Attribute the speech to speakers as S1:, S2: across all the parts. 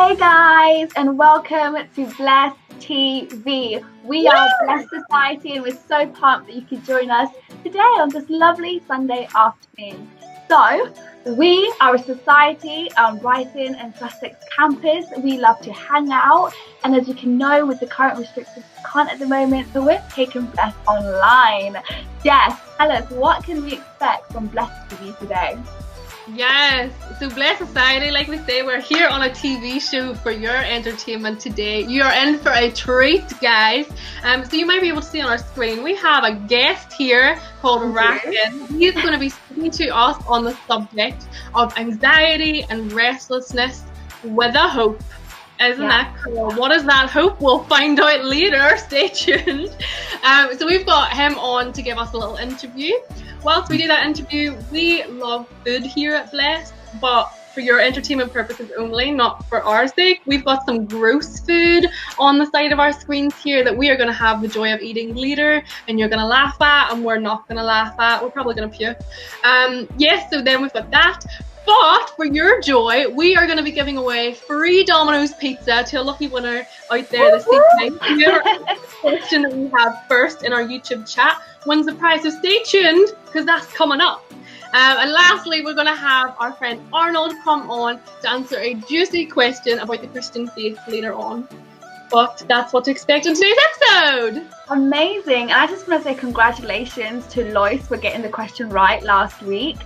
S1: Hey guys, and welcome to BLESS TV. We are BLESS Society, and we're so pumped that you could join us today on this lovely Sunday afternoon. So, we are a society on Brighton and Sussex campus. We love to hang out, and as you can know, with the current restrictions, we can't at the moment, so we're taking BLESS online. Jess, tell us, what can we expect from BLESS TV today?
S2: Yes, so BLESS Society, like we say, we're here on a TV show for your entertainment today. You are in for a treat, guys. So you might be able to see on our screen, we have a guest here called Racken. He's going to be speaking to us on the subject of anxiety and restlessness with a hope. Isn't that cool? What is that hope? We'll find out later. Stay tuned. So we've got him on to give us a little interview. Whilst we do that interview, we love food here at BLESS, but for your entertainment purposes only, not for our sake. We've got some gross food on the side of our screens here that we are going to have the joy of eating later, and you're going to laugh at, and we're not going to laugh at. We're probably going to puke. Yes, so then we've got that. But for your joy, we are going to be giving away free Domino's pizza to a lucky winner out there this evening. The question that we have first in our YouTube chat wins the prize. So stay tuned, because that's coming up. And lastly, we're going to have our friend Arnold come on to answer a juicy question about the Christian faith later on. But that's what to expect in today's episode.
S1: Amazing. And I just want to say congratulations to Lois for getting the question right last week.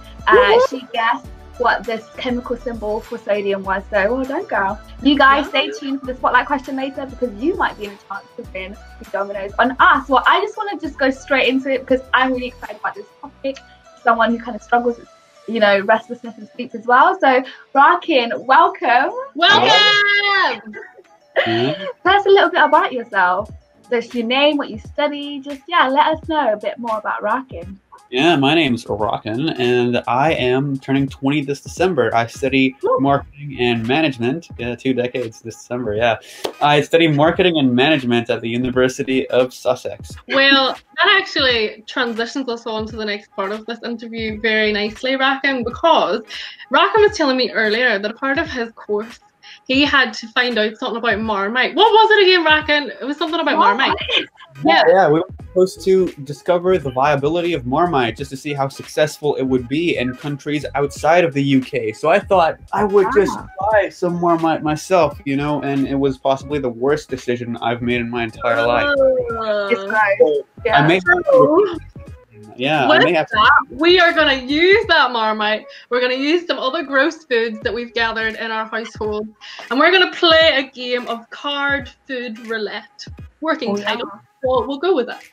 S1: She guessed what this chemical symbol for sodium was, so well done, girl. You guys stay tuned for the spotlight question later, because you might be in a chance to win the Domino's on us. Well, I just want to just go straight into it, because I'm really excited about this topic. Someone who kind of struggles with, you know, restlessness and sleep as well. So Racken, welcome.
S2: Welcome.
S1: Tell us a little bit about yourself. Just your name, what you study, just let us know a bit more about Racken.
S3: Yeah, my name's Racken, and I am turning 20 this December. I study marketing and management. 2 decades this December, yeah. I study marketing and management at the University of Sussex.
S2: Well, that actually transitions us on to the next part of this interview very nicely, Racken, because Racken was telling me earlier that a part of his course, he had to find out something about Marmite. What was it again, Racken? It was something about Marmite.
S3: Yeah, we were supposed to discover the viability of Marmite just to see how successful it would be in countries outside of the UK. So I thought I would just buy some Marmite myself, you know, and it was possibly the worst decision I've made in my entire life.
S1: It's great.
S3: I may have to.
S2: We are going to use that Marmite. We're going to use some other gross foods that we've gathered in our household, and we're going to play a game of card food roulette. Working title. Well, we'll go with that.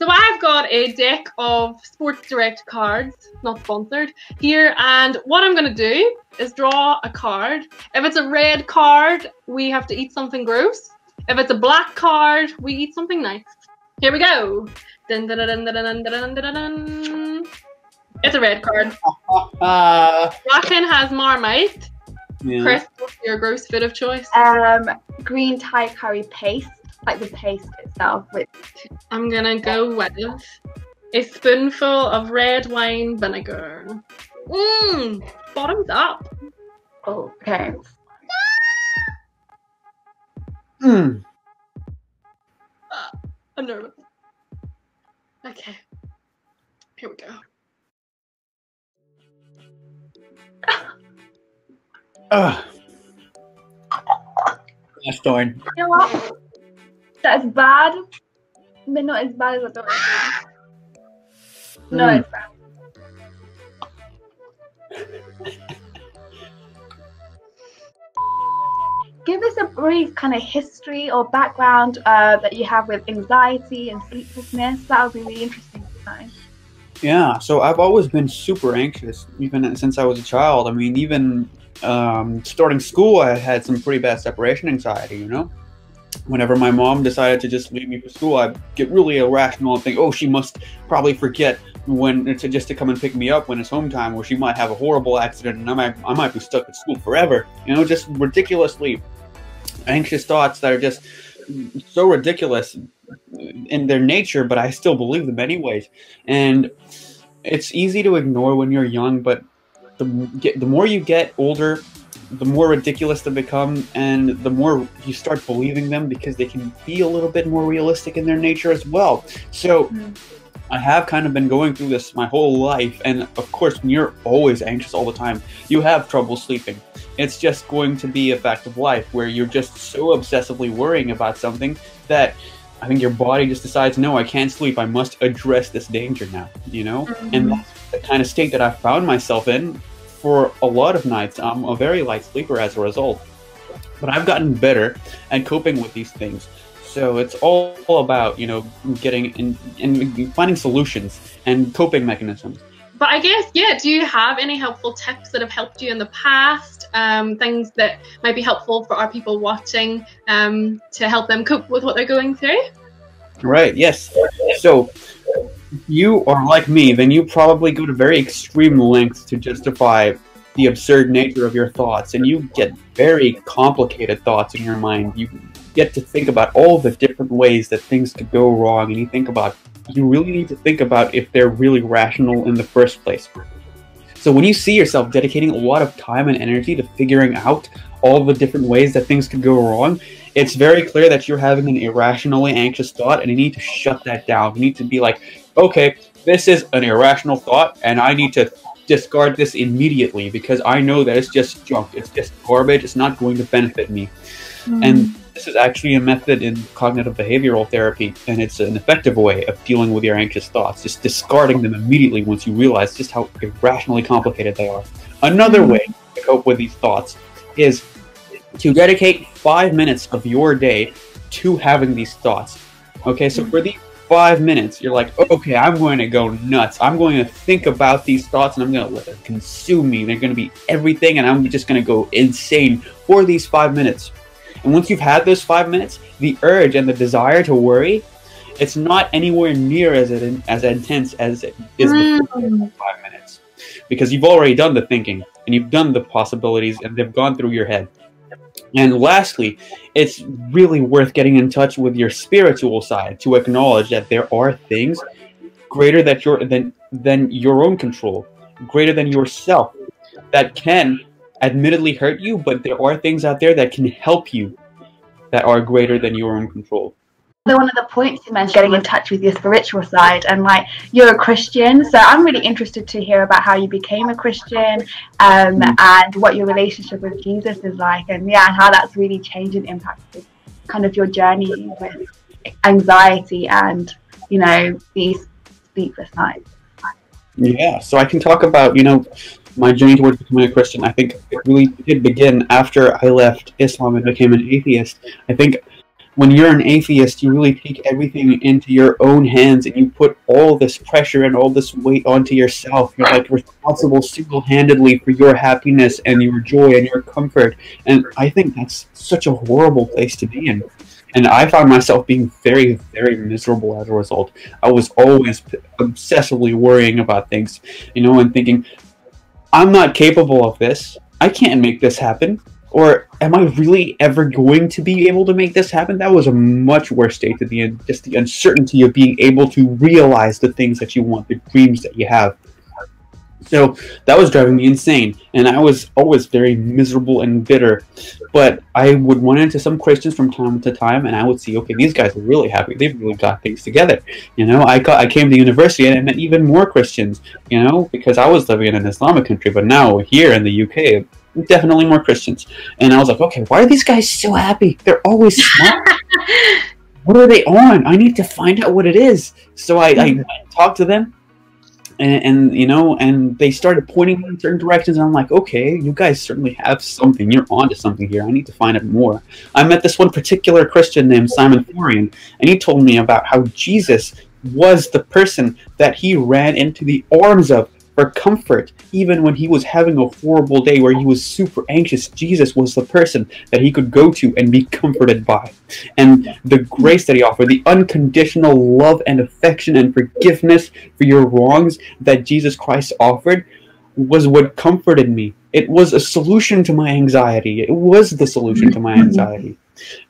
S2: So I've got a deck of Sports Direct cards, not sponsored, here, and what I'm going to do is draw a card. If it's a red card, we have to eat something gross. If it's a black card, we eat something nice. Here we go. Dun, dun, dun, dun, dun, dun, dun, dun, dun. It's a red card. Racken has Marmite. Chris, what's your gross food of choice?
S1: Green Thai curry paste. Like the paste itself.
S2: I'm gonna go with a spoonful of red wine vinegar. Bottoms up.
S1: Okay.
S2: I'm nervous. Okay. Here we go.
S3: That's darn.
S1: You know what? That's bad, but not as bad as I thought it was. No, it's bad. Give us a brief kind of history or background that you have with anxiety and sleeplessness. That would be really interesting to know.
S3: Yeah, so I've always been super anxious, even since I was a child. I mean, even starting school, I had some pretty bad separation anxiety, you know? Whenever my mom decided to just leave me for school, I'd get really irrational and think, oh, she must probably forget just to come and pick me up when it's home time, or she might have a horrible accident and I might be stuck at school forever. You know, just ridiculously anxious thoughts that are just so ridiculous in their nature, but I still believe them anyways. And it's easy to ignore when you're young, but the more you get older, the more ridiculous they become, and the more you start believing them, because they can be a little bit more realistic in their nature as well. So I have kind of been going through this my whole life, and of course, when you're always anxious all the time, you have trouble sleeping. It's just going to be a fact of life, where you're just so obsessively worrying about something that I think your body just decides, no, I can't sleep, I must address this danger now, you know? And that's the kind of state that I found myself in for a lot of nights. I'm a very light sleeper as a result, but I've gotten better at coping with these things. So it's all about, you know, getting in and finding solutions and coping mechanisms.
S2: But I guess, yeah, do you have any helpful tips that have helped you in the past? Things that might be helpful for our people watching to help them cope with what they're going through?
S3: Right, yes. So if you are like me, then you probably go to very extreme lengths to justify the absurd nature of your thoughts, and you get very complicated thoughts in your mind. You get to think about all the different ways that things could go wrong, and you really need to think about if they're really rational in the first place. So when you see yourself dedicating a lot of time and energy to figuring out all the different ways that things could go wrong, it's very clear that you're having an irrationally anxious thought, and you need to shut that down. You need to be like, okay, this is an irrational thought, and I need to discard this immediately, because I know that it's just junk, it's just garbage, it's not going to benefit me. And this is actually a method in cognitive behavioral therapy, and it's an effective way of dealing with your anxious thoughts, just discarding them immediately once you realize just how irrationally complicated they are. Another way to cope with these thoughts is to dedicate 5 minutes of your day to having these thoughts. Okay, so for these 5 minutes, you're like, okay, I'm going to go nuts. I'm going to think about these thoughts, and I'm going to let them consume me. They're going to be everything, and I'm just going to go insane for these 5 minutes. And once you've had those 5 minutes, the urge and the desire to worry, it's not anywhere near as intense as it is before 5 minutes. Because you've already done the thinking, and you've done the possibilities, and they've gone through your head. And lastly, it's really worth getting in touch with your spiritual side to acknowledge that there are things greater than your own control, greater than yourself, that can admittedly hurt you, but there are things out there that can help you that are greater than your own control.
S1: One of the points you mentioned, getting in touch with your spiritual side, and like, you're a Christian, so I'm really interested to hear about how you became a Christian, and what your relationship with Jesus is like, and how that's really changed and impacted kind of your journey with anxiety and, you know, these sleepless nights.
S3: Yeah, so I can talk about, you know, my journey towards becoming a Christian. I think it really did begin after I left Islam and became an atheist. I think when you're an atheist, you really take everything into your own hands, and you put all this pressure and all this weight onto yourself. You're like responsible single-handedly for your happiness and your joy and your comfort. And I think that's such a horrible place to be in. And I found myself being very, very miserable as a result. I was always obsessively worrying about things, you know, and thinking, I'm not capable of this. I can't make this happen. Or am I really ever going to be able to make this happen? That was a much worse state to be in, just the uncertainty of being able to realize the things that you want, the dreams that you have. So that was driving me insane, and I was always very miserable and bitter. But I would run into some Christians from time to time, and I would see, okay, these guys are really happy. They've really got things together. You know, I came to university and I met even more Christians, you know, because I was living in an Islamic country, but now here in the UK, definitely more Christians. And I was like, okay, why are these guys so happy? They're always smart. What are they on? I need to find out what it is. So I talked to them. And you know, and they started pointing me in certain directions, and I'm like, okay, you guys certainly have something. You're onto something here. I need to find out more. I met this one particular Christian named Simon Florian, and he told me about how Jesus was the person that he ran into the arms of for comfort, even when he was having a horrible day where he was super anxious. Jesus was the person that he could go to and be comforted by. And the grace that he offered, the unconditional love and affection and forgiveness for your wrongs that Jesus Christ offered, was what comforted me. It was a solution to my anxiety. It was the solution to my anxiety.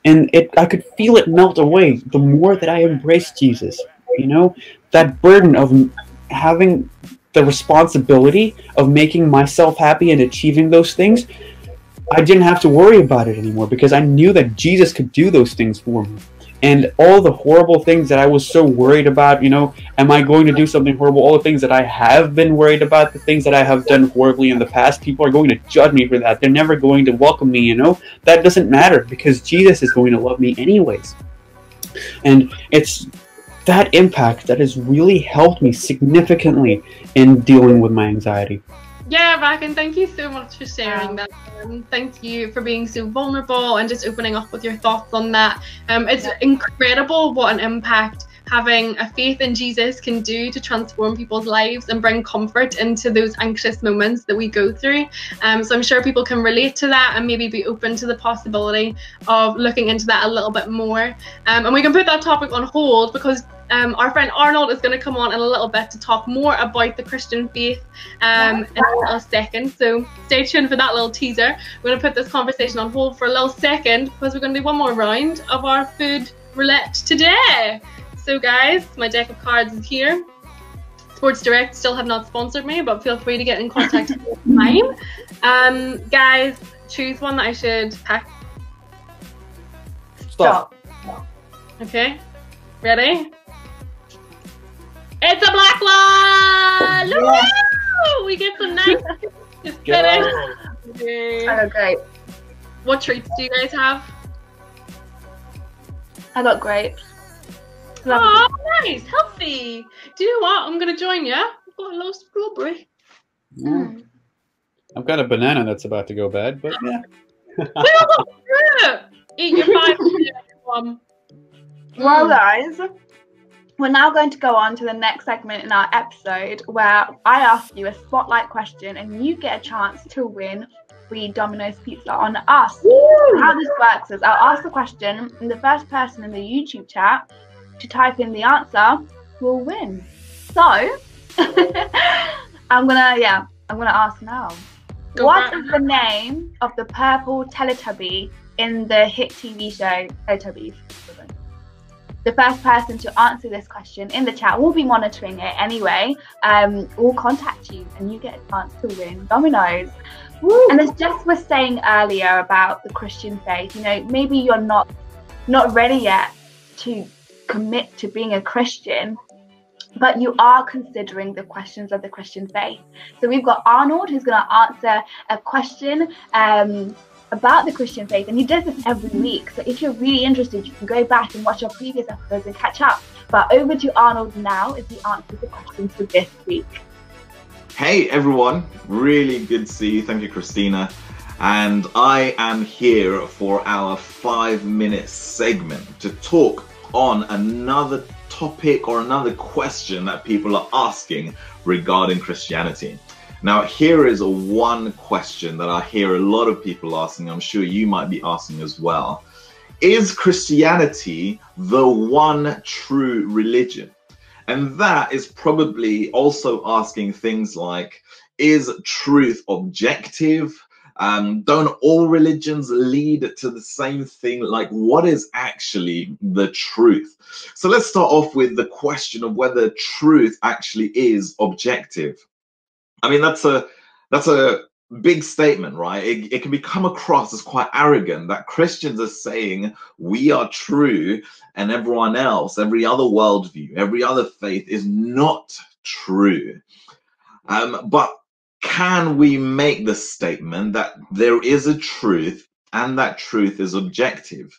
S3: And I could feel it melt away the more that I embraced Jesus. You know, that burden of having the responsibility of making myself happy and achieving those things, I didn't have to worry about it anymore because I knew that Jesus could do those things for me. And all the horrible things that I was so worried about, you know, am I going to do something horrible? All the things that I have been worried about, the things that I have done horribly in the past, people are going to judge me for that. They're never going to welcome me, you know. That doesn't matter because Jesus is going to love me anyways. And it's that impact that has really helped me significantly in dealing with my anxiety.
S2: Yeah, Bracken, thank you so much for sharing that. Thank you for being so vulnerable and just opening up with your thoughts on that. It's incredible what an impact having a faith in Jesus can do to transform people's lives and bring comfort into those anxious moments that we go through. So I'm sure people can relate to that and maybe be open to the possibility of looking into that a little bit more. And we can put that topic on hold because our friend Arnold is going to come on in a little bit to talk more about the Christian faith in a little second. So stay tuned for that little teaser. We're going to put this conversation on hold for a little second because we're going to do one more round of our food roulette today. So guys, my deck of cards is here. Sports Direct still have not sponsored me, but feel free to get in contact anytime. Guys, choose one that I should pack.
S3: Stop.
S2: Okay, ready? It's a black one! Woo! We get some nice. It's finished. Okay.
S1: I got great.
S2: What treats do you guys have?
S1: I got grapes.
S2: Oh, nice, healthy. Do you know what? I'm gonna join you. I've got a little strawberry.
S3: I've got a banana that's about to go bad, but yeah.
S2: We all got fruit. Eat your 5 minutes.
S1: Well, guys, we're now going to go on to the next segment in our episode where I ask you a spotlight question and you get a chance to win free Domino's pizza on us.
S2: Woo!
S1: How this works is I'll ask the question and the first person in the YouTube chat to type in the answer will win. So I'm gonna ask now. What is the name of the purple Teletubby in the hit TV show Teletubbies? The first person to answer this question in the chat, we'll be monitoring it anyway. We'll contact you and you get a chance to win Domino's. Woo. And as Jess was saying earlier about the Christian faith, you know, maybe you're not ready yet to commit to being a Christian, but you are considering the questions of the Christian faith. So we've got Arnold who's going to answer a question about the Christian faith, and he does this every week. So if you're really interested, you can go back and watch our previous episodes and catch up. But over to Arnold now as he answers the questions for this week.
S4: Hey everyone, really good to see you. Thank you, Christina. And I am here for our 5-minute segment to talk on another topic or another question that people are asking regarding Christianity. Now, here is one question that I hear a lot of people asking. I'm sure you might be asking as well. Is Christianity the one true religion? And that is probably also asking things like, is truth objective? Don't all religions lead to the same thing? Like, what is actually the truth? So let's start off with the question of whether truth actually is objective. I mean, that's a big statement, right? It can come across as quite arrogant that Christians are saying we are true and everyone else, every other worldview, every other faith is not true. But can we make the statement that there is a truth and that truth is objective?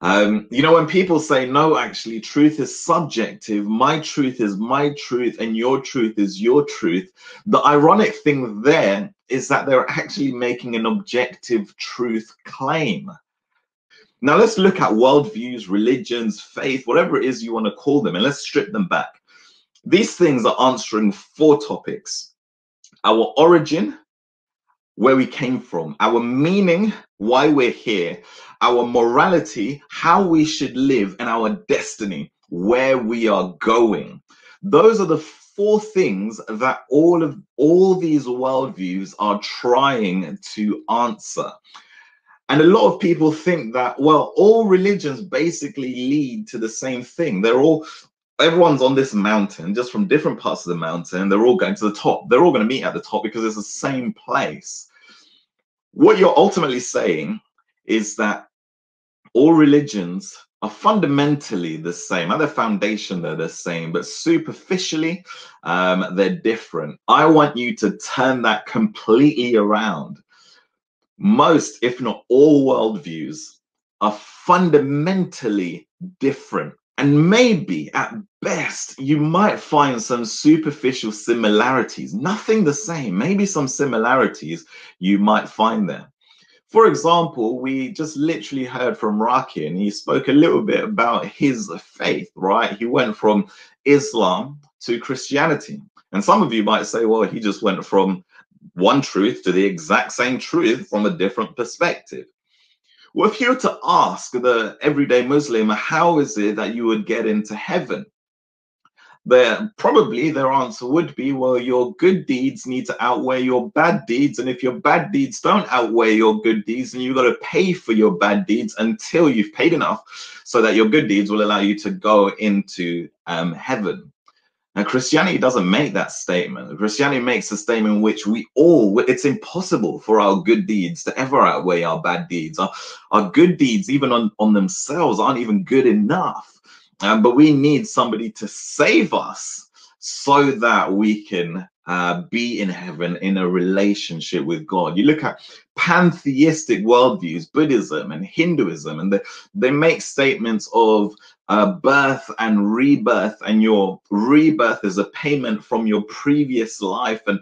S4: You know, when people say, no, actually, truth is subjective, my truth is my truth and your truth is your truth, the ironic thing there is that they're actually making an objective truth claim. Now, let's look at worldviews, religions, faith, whatever it is you want to call them, and let's strip them back. These things are answering 4 topics: our origin, where we came from, our meaning, why we're here, our morality, how we should live, and our destiny, where we are going. Those are the 4 things that all these worldviews are trying to answer. And a lot of people think that, well, all religions basically lead to the same thing. Everyone's on this mountain, just from different parts of the mountain. They're all going to the top. They're all going to meet at the top because it's the same place. What you're ultimately saying is that all religions are fundamentally the same. At their foundation, they're the same, but superficially, they're different. I want you to turn that completely around. Most, if not all, worldviews are fundamentally different. And maybe at best, you might find some superficial similarities, nothing the same, maybe some similarities you might find there. For example, we just literally heard from Raki, and he spoke a little bit about his faith, right? He went from Islam to Christianity. And some of you might say, well, he just went from one truth to the exact same truth from a different perspective. Well, if you were to ask the everyday Muslim, how is it that you would get into heaven? Probably their answer would be, well, your good deeds need to outweigh your bad deeds. And if your bad deeds don't outweigh your good deeds, then you've got to pay for your bad deeds until you've paid enough so that your good deeds will allow you to go into heaven. Now, Christianity doesn't make that statement. Christianity makes a statement in which it's impossible for our good deeds to ever outweigh our bad deeds. Our good deeds, even on themselves, aren't even good enough. But we need somebody to save us so that we can be in heaven in a relationship with God. You look at pantheistic worldviews, Buddhism and Hinduism, and they make statements of birth and rebirth, and your rebirth is a payment from your previous life. And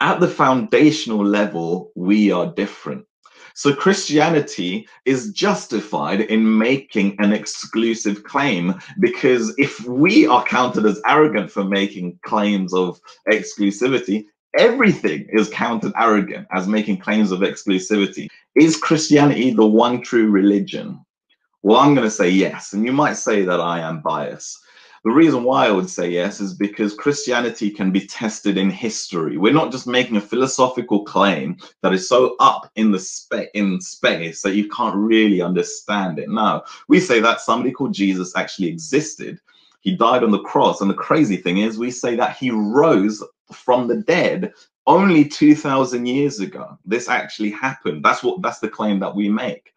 S4: at the foundational level, we are different. So Christianity is justified in making an exclusive claim, because if we are counted as arrogant for making claims of exclusivity, everything is counted arrogant as making claims of exclusivity. Is Christianity the one true religion? Well, I'm going to say yes. And you might say that I am biased. The reason why I would say yes is because Christianity can be tested in history. We're not just making a philosophical claim that is so up in space that you can't really understand it. No, we say that somebody called Jesus actually existed. He died on the cross. And the crazy thing is, we say that he rose from the dead only 2,000 years ago. This actually happened. That's the claim that we make.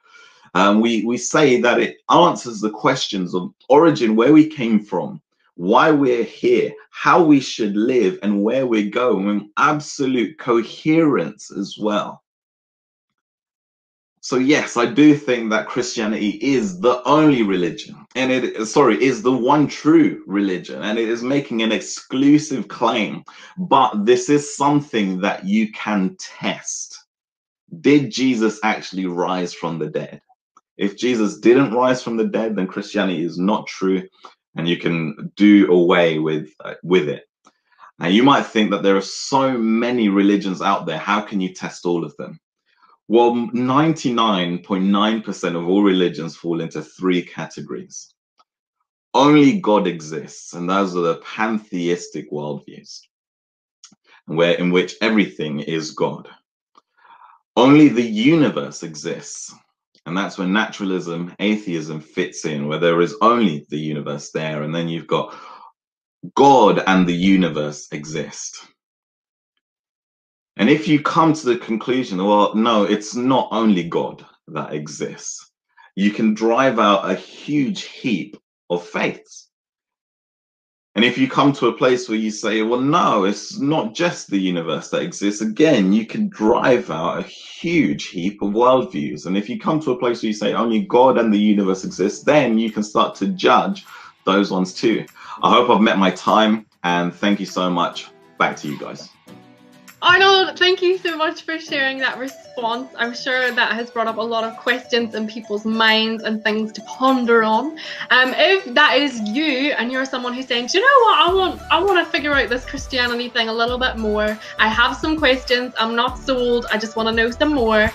S4: We say that it answers the questions of origin, where we came from, why we're here, how we should live, and where we're going, in absolute coherence as well. So yes, I do think that Christianity is the only religion, and is the one true religion, and it is making an exclusive claim. But this is something that you can test. Did Jesus actually rise from the dead? If Jesus didn't rise from the dead, then Christianity is not true, and you can do away with it. Now, you might think that there are so many religions out there. How can you test all of them? Well, 99.9% of all religions fall into three categories. Only God exists, and those are the pantheistic worldviews, in which everything is God. Only the universe exists. And that's where naturalism, atheism fits in, where there is only the universe there. And then you've got God and the universe exist. And if you come to the conclusion, well, no, it's not only God that exists, you can drive out a huge heap of faiths. And if you come to a place where you say, well, no, it's not just the universe that exists, again, you can drive out a huge heap of worldviews. And if you come to a place where you say only God and the universe exists, then you can start to judge those ones too. I hope I've met my time, and thank you so much. Back to you guys.
S2: Arnold, thank you so much for sharing that response. I'm sure that has brought up a lot of questions in people's minds and things to ponder on. If that is you and you're someone who's saying, do you know what, I want to figure out this Christianity thing a little bit more. I have some questions. I'm not sold. I just want to know some more.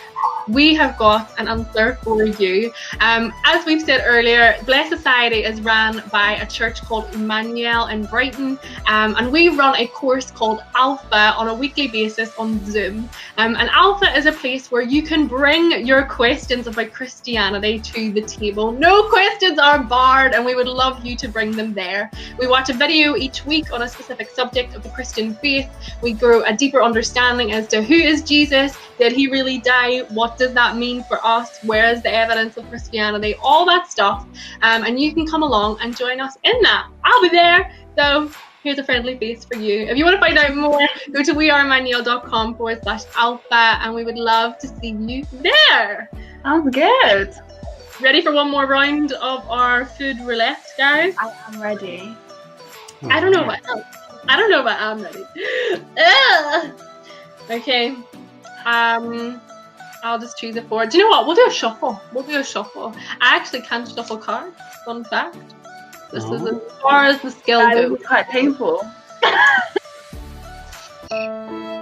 S2: we have got an answer for you. As we've said earlier, Bless Society is run by a church called Emmanuel in Brighton, and we run a course called Alpha on a weekly basis on Zoom. And Alpha is a place where you can bring your questions about Christianity to the table. No questions are barred, and we would love you to bring them there. We watch a video each week on a specific subject of the Christian faith. We grow a deeper understanding as to who is Jesus, did he really die, what does that mean for us, where is the evidence of Christianity, all that stuff. And you can come along and join us in that. I'll be there, so here's a friendly face for you. If you want to find out more, go to wearemmanuel.com/alpha, and we would love to see you there.
S1: Sounds good.
S2: Ready for one more round of our food roulette, guys?
S1: I am ready.
S2: I don't know what else. I don't know about I'm ready. Ugh. Okay. I'll just choose a 4. Do you know what? We'll do a shuffle. We'll do a shuffle. I actually can't shuffle cards. Fun fact. This is as far as the skill goes.
S1: It's quite painful.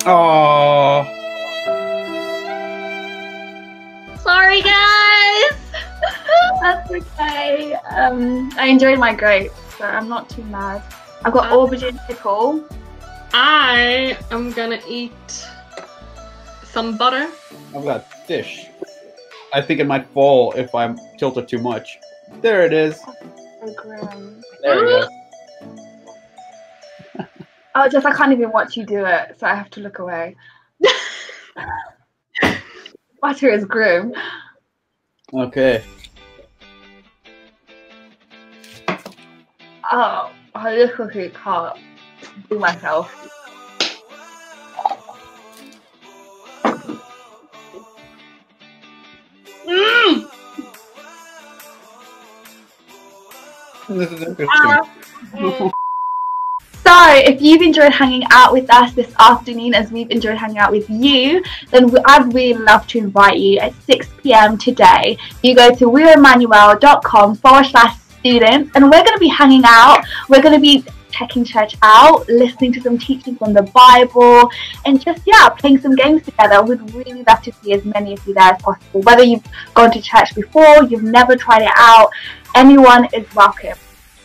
S3: Oh.
S2: Sorry, guys.
S1: That's okay. I enjoyed my grapes, so I'm not too mad. I've got aubergine pickle.
S2: I am gonna eat some butter.
S3: I've got fish. I think it might fall if I'm tilted too much. There it is.
S1: So grim.
S3: There we go.
S1: Oh, I can't even watch you do it, so I have to look away. Butter is grim.
S3: Okay.
S1: Oh, I literally can't do myself.
S3: This is interesting.
S1: So, if you've enjoyed hanging out with us this afternoon as we've enjoyed hanging out with you, then I'd really love to invite you at 6 p.m. today. You go to wearemmanuel.com/students, and we're going to be hanging out. We're going to be checking church out, listening to some teaching from the Bible, and just, playing some games together. We'd really love to see as many of you there as possible. Whether you've gone to church before, you've never tried it out, anyone is welcome.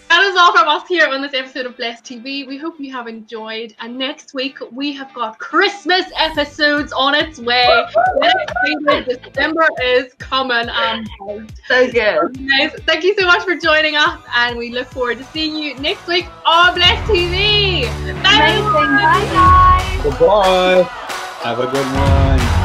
S2: That is all from us here on this episode of Bless TV. We hope you have enjoyed, and next week we have got Christmas episodes on its way. December is coming.
S1: So good.
S2: Guys, thank you so much for joining us, and we look forward to seeing you next week on Bless TV. Bye.
S1: Amazing. Bye, guys.
S3: Goodbye. Have a good one.